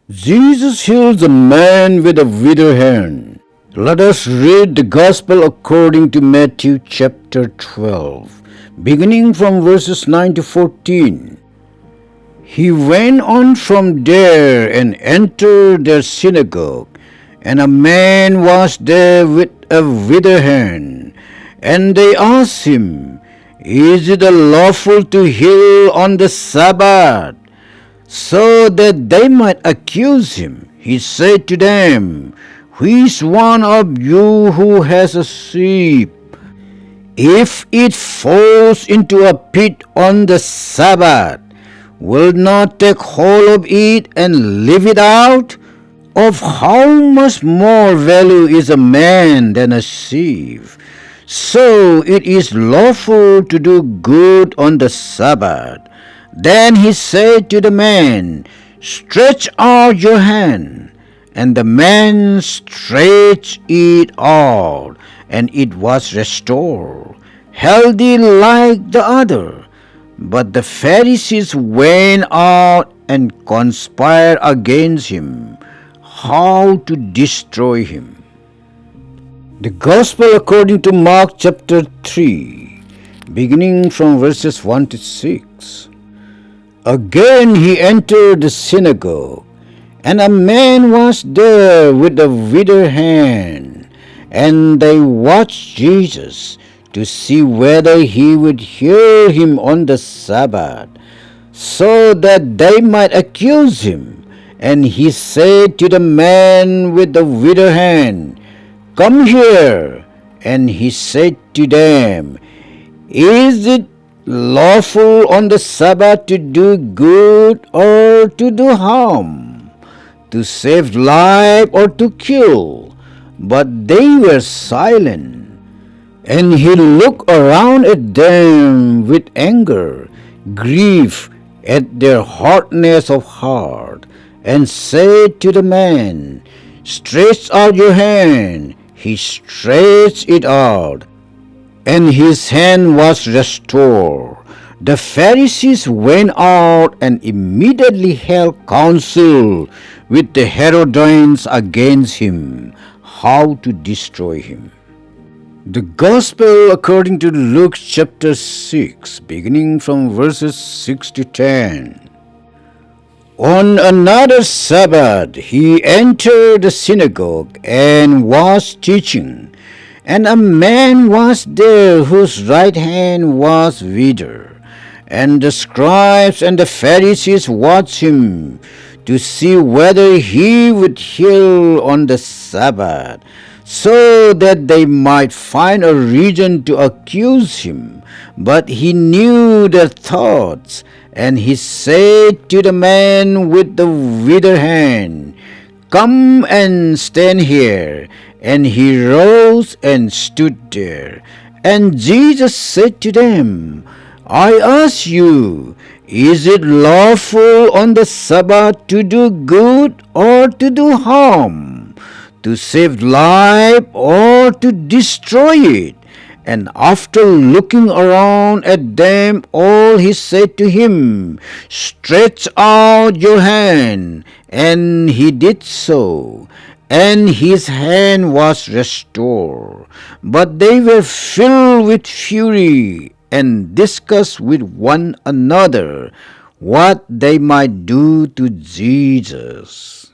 Jesus heals a man with a withered hand. Let us read the Gospel according to Matthew chapter 12, beginning from verses 9 to 14. He went on from there and entered their synagogue, and a man was there with a withered hand. And they asked him, Is it lawful to heal on the Sabbath? So that they might accuse him, he said to them, Which one of you who has a sheep, if it falls into a pit on the Sabbath, will not take hold of it and lift it out? Of how much more value is a man than a sheep? So it is lawful to do good on the Sabbath. Then he said to the man, Stretch out your hand. And the man stretched it out, and it was restored, healthy like the other. But the Pharisees went out and conspired against him, how to destroy him. The Gospel according to Mark chapter 3, beginning from verses 1 to 6. Again he entered the synagogue, and a man was there with a withered hand, and they watched Jesus to see whether he would heal him on the Sabbath, so that they might accuse him. And he said to the man with the withered hand, Come here. And he said to them, Is it lawful on the Sabbath to do good or to do harm, to save life or to kill? But they were silent. And he looked around at them with anger, grief at their hardness of heart, and said to the man, Stretch out your hand. He stretched it out, and his hand was restored. The Pharisees went out and immediately held counsel with the Herodians against him, how to destroy him. The Gospel according to Luke chapter 6, beginning from verses 6 to 10. On another Sabbath he entered the synagogue and was teaching. And a man was there whose right hand was withered. And the scribes and the Pharisees watched him to see whether he would heal on the Sabbath, so that they might find a reason to accuse him. But he knew their thoughts, and he said to the man with the withered hand, Come and stand here. And he rose and stood there. And Jesus said to them, I ask you, is it lawful on the Sabbath to do good or to do harm, to save life or to destroy it? And after looking around at them all, he said to him, Stretch out your hand. And he did so, and his hand was restored. But they were filled with fury and discussed with one another what they might do to Jesus.